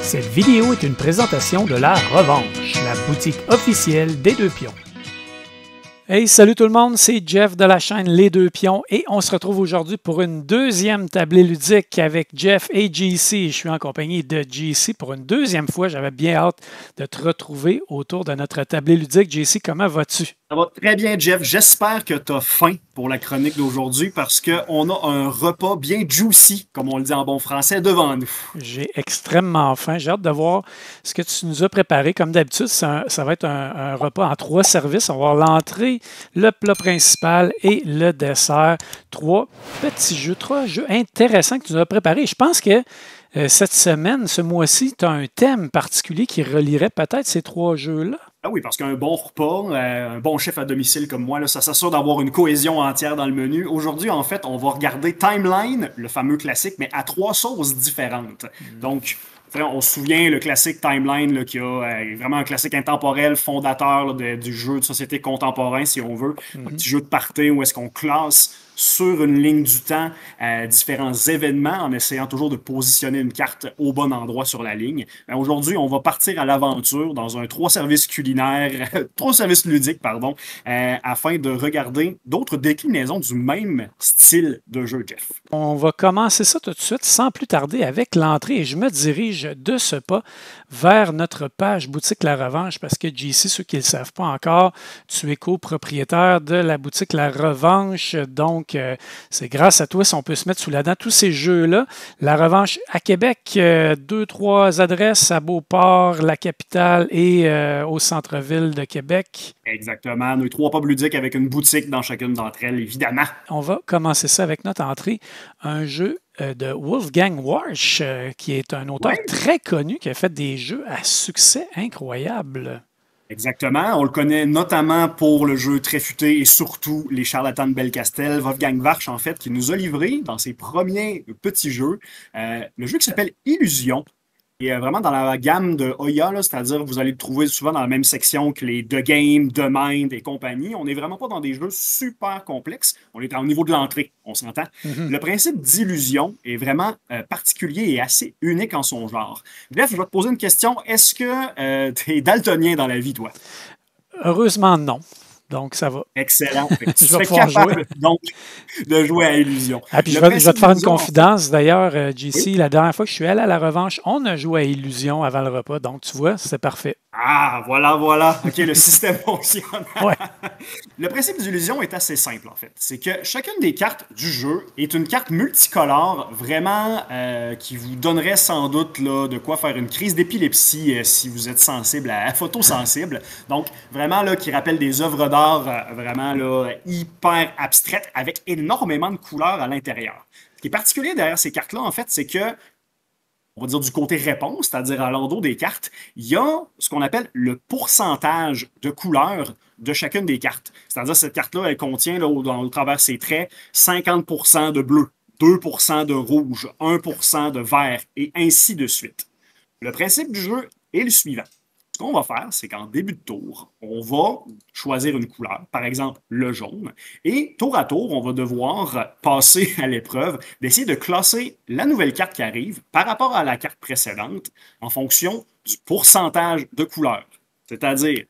Cette vidéo est une présentation de La Revanche, la boutique officielle des Deux Pions. Hey, salut tout le monde, c'est Jeff de la chaîne Les Deux Pions et on se retrouve aujourd'hui pour une deuxième tablée ludique avec Jeff et JC. Je suis en compagnie de JC pour une deuxième fois. J'avais bien hâte de te retrouver autour de notre tablée ludique. JC, comment vas-tu? Ça va très bien, Jeff. J'espère que tu as faim pour la chronique d'aujourd'hui parce qu'on a un repas bien juicy, comme on le dit en bon français, devant nous. J'ai extrêmement faim. J'ai hâte de voir ce que tu nous as préparé. Comme d'habitude, ça va être un repas en 3 services. On va avoir l'entrée, le plat principal et le dessert. 3 jeux intéressants que tu nous as préparés. Je pense que cette semaine, ce mois-ci, tu as un thème particulier qui relierait peut-être ces 3 jeux-là. Ah oui, parce qu'un bon repas, un bon chef à domicile comme moi, là, ça s'assure d'avoir une cohésion entière dans le menu. Aujourd'hui, en fait, on va regarder Timeline, le fameux classique, mais à 3 sauces différentes. Donc, on se souvient le classique Timeline là, qui a vraiment un classique intemporel fondateur là, du jeu de société contemporain, si on veut. Un petit jeu de party où est-ce qu'on classe sur une ligne du temps différents événements en essayant toujours de positionner une carte au bon endroit sur la ligne. Aujourd'hui, on va partir à l'aventure dans un 3 services culinaires, 3 services ludiques, pardon, afin de regarder d'autres déclinaisons du même style de jeu, Jeff. On va commencer ça tout de suite sans plus tarder avec l'entrée et je me dirige de ce pas vers notre page boutique La Revanche parce que JC, ceux qui ne le savent pas encore, tu es copropriétaire de la boutique La Revanche. Donc, c'est grâce à toi si on peut se mettre sous la dent tous ces jeux-là. La Revanche à Québec, 2-3 adresses à Beauport, la capitale et au centre-ville de Québec. Exactement. Nos 3 pubs ludiques avec une boutique dans chacune d'entre elles, évidemment. On va commencer ça avec notre entrée. Un jeu de Wolfgang Warsch, qui est un auteur très connu, qui a fait des jeux à succès incroyable. Exactement. On le connaît notamment pour le jeu très futé et surtout les charlatans de Belcastel. Wolfgang Warsch, en fait, qui nous a livré dans ses premiers petits jeux le jeu qui s'appelle Illusion. Et vraiment dans la gamme de Oya, c'est-à-dire que vous allez le trouver souvent dans la même section que les The Game, The Mind et compagnie. On n'est vraiment pas dans des jeux super complexes. On est au niveau de l'entrée, on s'entend. Le principe d'illusion est vraiment particulier et assez unique en son genre. Bref, je vais te poser une question. Est-ce que tu es daltonien dans la vie, toi? Heureusement, non. Donc, ça va. Excellent. Tu je vais serais capable jouer. Donc, de jouer à Illusion. Ah, puis je vais te faire une confidence. D'ailleurs, JC, la dernière fois que je suis allé à La Revanche, on a joué à Illusion avant le repas. Donc, tu vois, c'est parfait. Ah, voilà. OK, le système fonctionne. Ouais. Le principe d'illusion est assez simple, en fait. C'est que chacune des cartes du jeu est une carte multicolore, vraiment, qui vous donnerait sans doute là, de quoi faire une crise d'épilepsie si vous êtes sensible à photosensible. Donc, vraiment, là, qui rappelle des œuvres d'art vraiment là, hyper abstraites avec énormément de couleurs à l'intérieur. Ce qui est particulier derrière ces cartes-là, en fait, c'est que on va dire du côté réponse, c'est-à-dire à l'endos des cartes, il y a ce qu'on appelle le pourcentage de couleurs de chacune des cartes. C'est-à-dire cette carte-là, elle contient, là, au travers ses traits, 50% de bleu, 2% de rouge, 1% de vert, et ainsi de suite. Le principe du jeu est le suivant. Ce qu'on va faire, c'est qu'en début de tour, on va choisir une couleur, par exemple le jaune, et tour à tour, on va devoir passer à l'épreuve d'essayer de classer la nouvelle carte qui arrive par rapport à la carte précédente en fonction du pourcentage de couleurs. C'est-à-dire,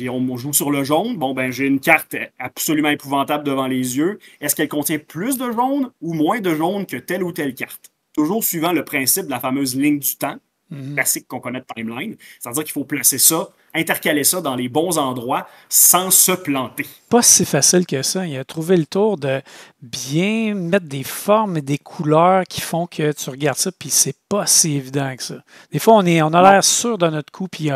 on joue sur le jaune, bon ben j'ai une carte absolument épouvantable devant les yeux. Est-ce qu'elle contient plus de jaune ou moins de jaune que telle ou telle carte? Toujours suivant le principe de la fameuse ligne du temps, classique qu'on connaît de Timeline. C'est-à-dire qu'il faut placer ça, intercaler ça dans les bons endroits sans se planter. Pas si facile que ça. Il a trouvé le tour de bien mettre des formes et des couleurs qui font que tu regardes ça, puis c'est pas si évident que ça. Des fois, on a l'air sûr de notre coup, puis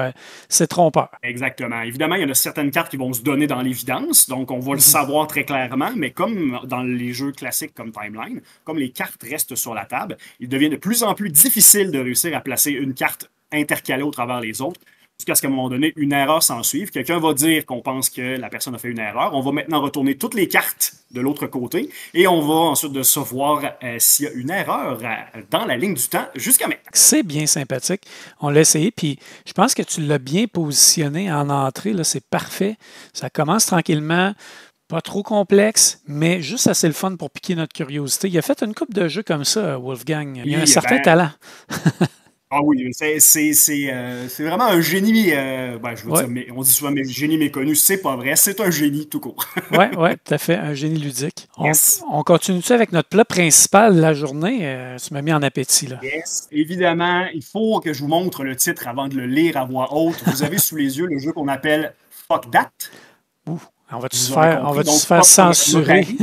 c'est trompeur. Exactement. Évidemment, il y en a certaines cartes qui vont se donner dans l'évidence, donc on va le savoir très clairement, mais comme dans les jeux classiques comme Timeline, comme les cartes restent sur la table, il devient de plus en plus difficile de réussir à placer une carte intercalée au travers les autres, jusqu'à ce qu'à un moment donné, une erreur s'en suive. Quelqu'un va dire qu'on pense que la personne a fait une erreur. On va maintenant retourner toutes les cartes de l'autre côté et on va ensuite de savoir s'il y a une erreur dans la ligne du temps jusqu'à maintenant. C'est bien sympathique. On l'a essayé, puis je pense que tu l'as bien positionné en entrée. C'est parfait. Ça commence tranquillement. Pas trop complexe, mais juste assez le fun pour piquer notre curiosité. Il a fait une couple de jeux comme ça, Wolfgang. Il a un certain talent. Ah oui, c'est vraiment un génie. Ben, je veux Ouais, dire, mais on dit souvent mais, génie méconnu, c'est pas vrai, c'est un génie tout court. ouais, ouais, tout à fait, un génie ludique. Yes. On continue-tu avec notre plat principal de la journée? Tu m'as mis en appétit, là. Yes. Évidemment, il faut que je vous montre le titre avant de le lire à voix haute. Vous avez sous les yeux le jeu qu'on appelle Fuck That. Ouh, Vous aurez on compris. va-tu Donc, se faire fuck comme un censurer? notary.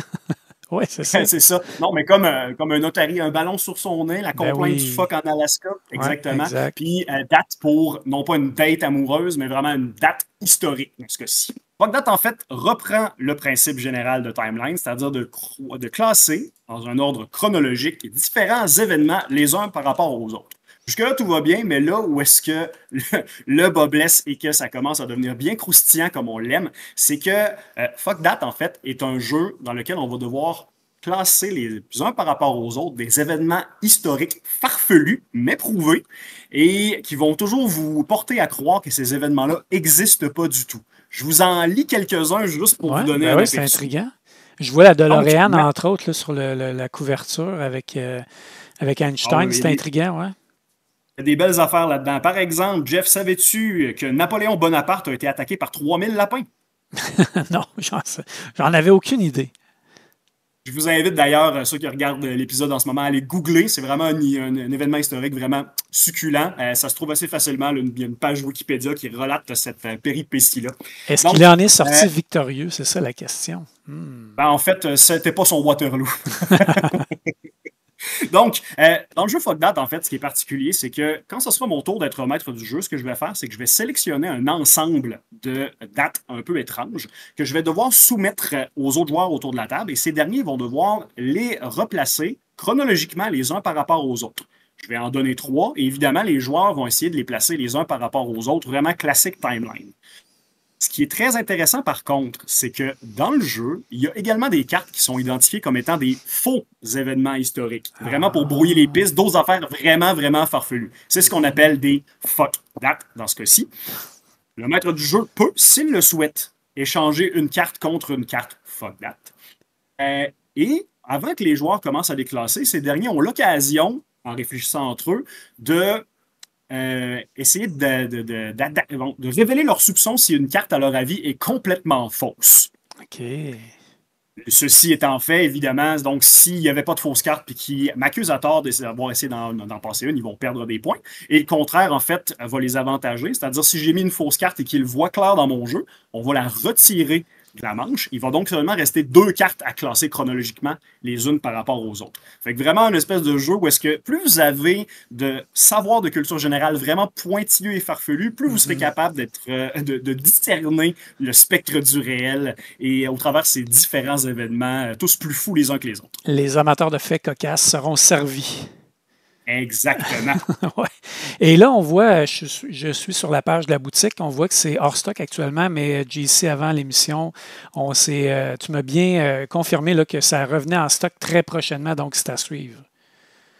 Oui, c'est ça. C'est ça. Non, mais comme un notary, un ballon sur son nez, la Ben complainte du oui, fuck en Alaska. ouais, Exactement. exact. Puis date pour, non pas une date amoureuse, mais vraiment une date historique, dans ce cas-ci. Fuck That, en fait, reprend le principe général de timeline, c'est-à-dire de classer, dans un ordre chronologique, différents événements les uns par rapport aux autres. Jusque-là, tout va bien, mais là où est-ce que le bas blesse et que ça commence à devenir bien croustillant comme on l'aime, c'est que Fuck That, en fait, est un jeu dans lequel on va devoir classer les uns par rapport aux autres des événements historiques farfelus, mais prouvés, et qui vont toujours vous porter à croire que ces événements-là n'existent pas du tout. Je vous en lis quelques-uns juste pour Ouais, vous donner ben un oui, c'est aperçu. intriguant. Je vois la Donc, DeLorean, entre autres, là, sur la couverture avec ah Einstein. oui, C'est intriguant, ouais. il y a des belles affaires là-dedans. Par exemple, Jeff, savais-tu que Napoléon Bonaparte a été attaqué par 3000 lapins? Non, j'en avais aucune idée. Je vous invite d'ailleurs, ceux qui regardent l'épisode en ce moment, à aller googler. C'est vraiment un événement historique vraiment succulent. Ça se trouve assez facilement. Là, il y a une page Wikipédia qui relate cette péripétie-là. Est-ce qu'il Donc, en est euh, sorti victorieux? C'est ça la question. Hmm. ben, en fait, c'était pas son Waterloo. Donc, dans le jeu Fuck That, en fait, ce qui est particulier, c'est que quand ce sera mon tour d'être maître du jeu, ce que je vais faire, c'est que je vais sélectionner un ensemble de dates un peu étranges que je vais devoir soumettre aux autres joueurs autour de la table et ces derniers vont devoir les replacer chronologiquement les uns par rapport aux autres. Je vais en donner trois et évidemment, les joueurs vont essayer de les placer les uns par rapport aux autres, vraiment classique timeline. Ce qui est très intéressant par contre, c'est que dans le jeu, il y a également des cartes qui sont identifiées comme étant des faux événements historiques. Vraiment pour brouiller les pistes, d'autres affaires vraiment, vraiment farfelues. C'est ce qu'on appelle des fuck that dans ce cas-ci. Le maître du jeu peut, s'il le souhaite, échanger une carte contre une carte fuck that. Et avant que les joueurs commencent à les classer, ces derniers ont l'occasion, en réfléchissant entre eux, de essayer de révéler leurs soupçons si une carte, à leur avis, est complètement fausse. OK. Ceci étant fait, évidemment, donc s'il n'y avait pas de fausse carte puis qui m'accusent à tort d'avoir essayé d'en passer une, ils vont perdre des points. Et le contraire, en fait, va les avantager. C'est-à-dire, si j'ai mis une fausse carte et qu'ils voient clair dans mon jeu, on va la retirer de la manche. Il va donc seulement rester deux cartes à classer chronologiquement, les unes par rapport aux autres. Fait que vraiment une espèce de jeu où est-ce que plus vous avez de savoir de culture générale vraiment pointilleux et farfelu, plus vous serez capable de discerner le spectre du réel et au travers ces différents événements, tous plus fous les uns que les autres. Les amateurs de faits cocasses seront servis. Exactement. Ouais. Et là, on voit, je suis sur la page de la boutique, on voit que c'est hors stock actuellement, mais JC, avant l'émission, tu m'as bien confirmé là, que ça revenait en stock très prochainement, donc c'est à suivre.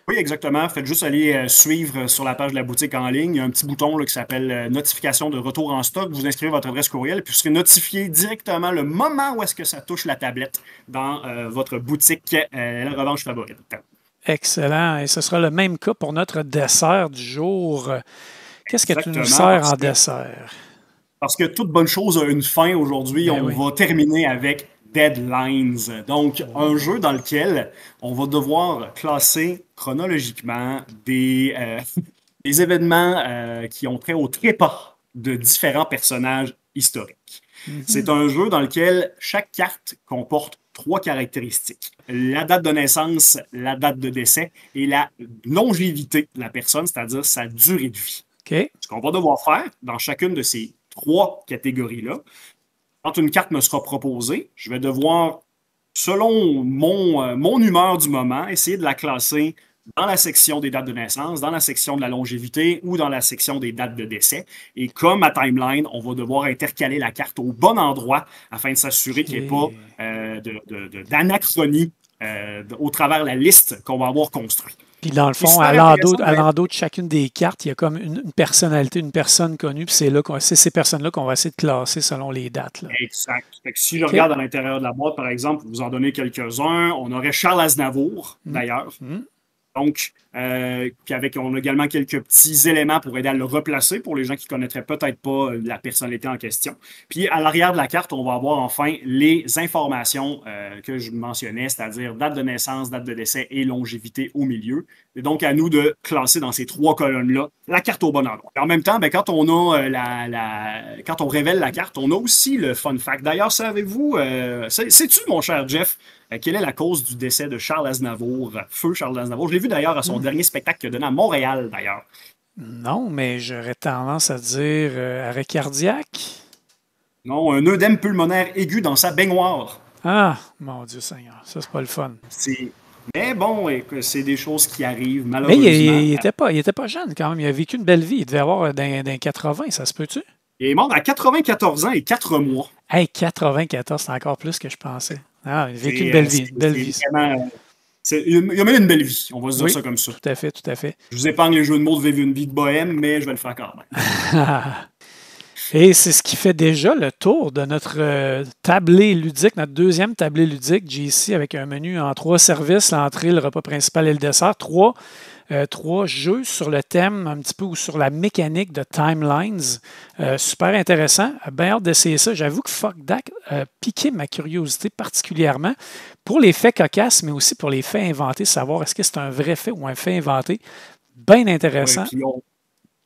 Oui, exactement. Faites juste aller suivre sur la page de la boutique en ligne. Il y a un petit bouton là, qui s'appelle notification de retour en stock. Vous inscrivez votre adresse courriel, puis vous serez notifié directement le moment où est-ce que ça touche la tablette dans votre boutique La Revanche favorite. Excellent. Et ce sera le même cas pour notre dessert du jour. Qu'est-ce que tu nous Exactement, sers en dessert? parce que toute bonne chose a une fin aujourd'hui. Ben On oui. va terminer avec Deadlines. Donc, un jeu dans lequel on va devoir classer chronologiquement des événements qui ont trait au trépas de différents personnages historiques. C'est un jeu dans lequel chaque carte comporte trois caractéristiques. La date de naissance, la date de décès et la longévité de la personne, c'est-à-dire sa durée de vie. OK. Ce qu'on va devoir faire dans chacune de ces trois catégories-là, quand une carte me sera proposée, je vais devoir, selon mon humeur du moment, essayer de la classer dans la section des dates de naissance, dans la section de la longévité ou dans la section des dates de décès. Et comme à Timeline, on va devoir intercaler la carte au bon endroit afin de s'assurer qu'il n'y ait pas d'anachronie au travers de la liste qu'on va avoir construite. Puis dans le fond, à l'endos de chacune des cartes, il y a comme une personnalité, une personne connue, puis c'est ces personnes-là qu'on va essayer de classer selon les dates. Là. Exact. Fait que si je regarde à l'intérieur de la boîte, par exemple, pour vous en donner quelques-uns, on aurait Charles Aznavour, d'ailleurs. Donc, on a également quelques petits éléments pour aider à le replacer pour les gens qui ne connaîtraient peut-être pas la personnalité en question. Puis, à l'arrière de la carte, on va avoir enfin les informations que je mentionnais, c'est-à-dire date de naissance, date de décès et longévité au milieu. Et donc, à nous de classer dans ces 3 colonnes-là la carte au bon endroit. Et en même temps, quand on a quand on révèle la carte, on a aussi le fun fact. D'ailleurs, savez-vous, sais-tu, mon cher Jeff, quelle est la cause du décès de Charles Aznavour, feu Charles Aznavour? Je l'ai vu d'ailleurs à son dernier spectacle qu'il a donné à Montréal, d'ailleurs. Non, mais j'aurais tendance à dire arrêt cardiaque. Non, un œdème pulmonaire aigu dans sa baignoire. Ah, mon Dieu Seigneur, ça c'est pas le fun. Mais bon, c'est des choses qui arrivent, malheureusement. Mais il était pas jeune quand même, il a vécu une belle vie. Il devait avoir dans 80, ça se peut-tu? Il est mort à 94 ans et 4 mois. Hey, 94, c'est encore plus que je pensais. Ah, il a vécu une belle vie. Vraiment, il a mené une belle vie, on va se dire ça comme ça. Tout à fait, tout à fait. Je vous épargne les jeux de mots de vivre une vie de bohème, mais je vais le faire quand même. Et c'est ce qui fait déjà le tour de notre tablé ludique, notre deuxième tablé ludique, JC, avec un menu en 3 services, l'entrée, le repas principal et le dessert. 3 jeux sur le thème un petit peu ou sur la mécanique de Timelines. Super intéressant. Bien hâte d'essayer ça. J'avoue que Fuck That a piqué ma curiosité particulièrement pour les faits cocasses, mais aussi pour les faits inventés, savoir est-ce que c'est un vrai fait ou un fait inventé. Bien intéressant. Ouais,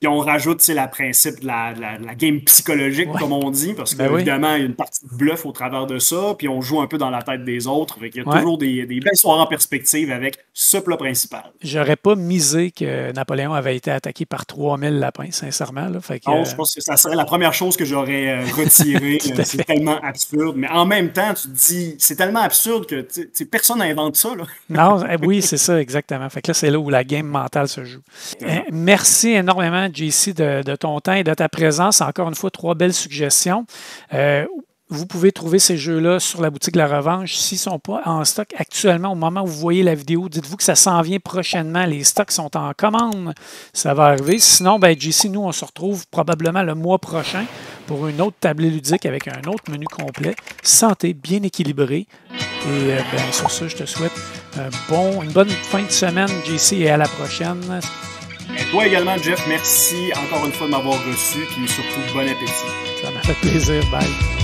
puis on rajoute le principe de la game psychologique, comme on dit, parce qu'évidemment, il y a une partie de bluff au travers de ça, puis on joue un peu dans la tête des autres. Il y a toujours des belles soirées en perspective avec ce plat principal. J'aurais pas misé que Napoléon avait été attaqué par 3000 lapins, sincèrement. Là. Fait que, non, je pense que ça serait la première chose que j'aurais retirée. C'est tellement absurde. Mais en même temps, tu te dis, c'est tellement absurde que personne n'invente ça. Là. Non, oui, c'est ça, exactement. Fait que là, c'est là où la game mentale se joue. Merci énormément, JC, de ton temps et de ta présence. Encore une fois, 3 belles suggestions. Vous pouvez trouver ces jeux-là sur la boutique La Revanche. S'ils ne sont pas en stock actuellement, au moment où vous voyez la vidéo, dites-vous que ça s'en vient prochainement. Les stocks sont en commande. Ça va arriver. Sinon, JC, nous, on se retrouve probablement le mois prochain pour une autre tablée ludique avec un autre menu complet. Santé, bien équilibré. Et sur ça, je te souhaite une bonne fin de semaine, JC, et à la prochaine. Et toi également, Jeff, merci encore une fois de m'avoir reçu, puis surtout, bon appétit. Ça m'a fait plaisir. Bye.